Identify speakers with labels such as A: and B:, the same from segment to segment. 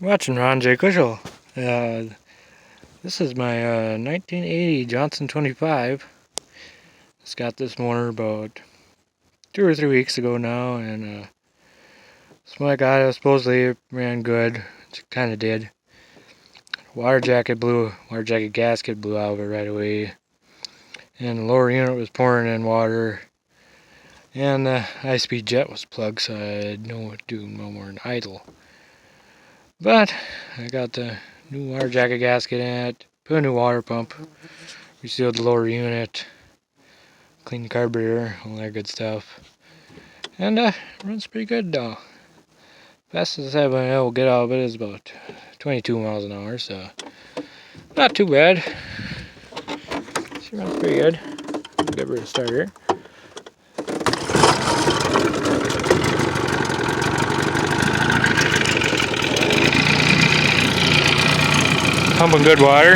A: Watching Ron J. Kushel. This is my 1980 Johnson 25. Just got this motor about 2 or 3 weeks ago now, and so I got it. Supposedly it ran good. It kind of did. Water jacket gasket blew out of it right away, and the lower unit was pouring in water, and the high-speed jet was plugged, so I had no more than idle. But I got the new water jacket gasket in it, put a new water pump, resealed the lower unit, cleaned the carburetor, all that good stuff. And runs pretty good though. Fastest I've been able to get out of it is about 22 miles an hour, so not too bad. She runs pretty good. Give her a starter. Pumping good water.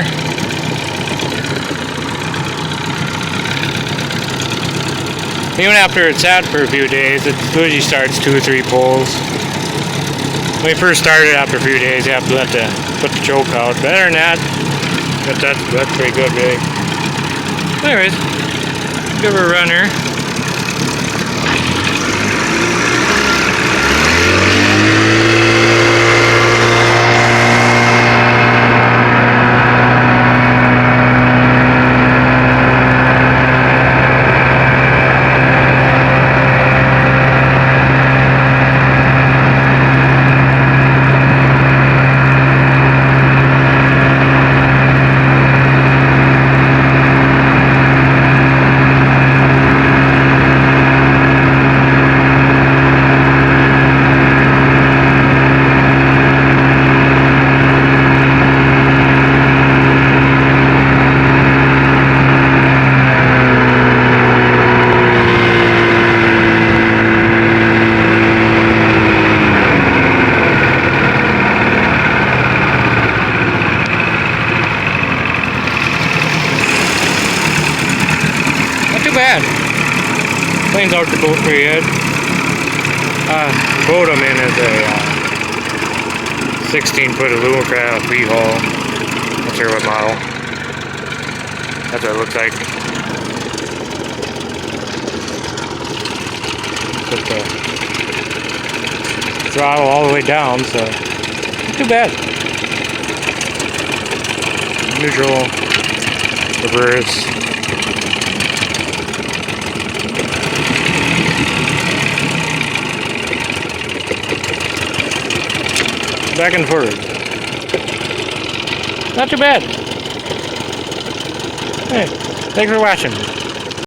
A: Even after it's sat for a few days, it usually starts 2 or 3 pulls. When you first started, after a few days, you have to put the choke out. Better than that, that's pretty good, really. Anyways, give her a run here. Too bad. Cleans out the boat pretty good. Boat I'm in is a 16-foot Alumacraft V-hull. Not sure what model. That's what it looks like. Put the throttle all the way down, so not too bad. Neutral, reverse. Back and forth. Not too bad. Hey, thanks for watching.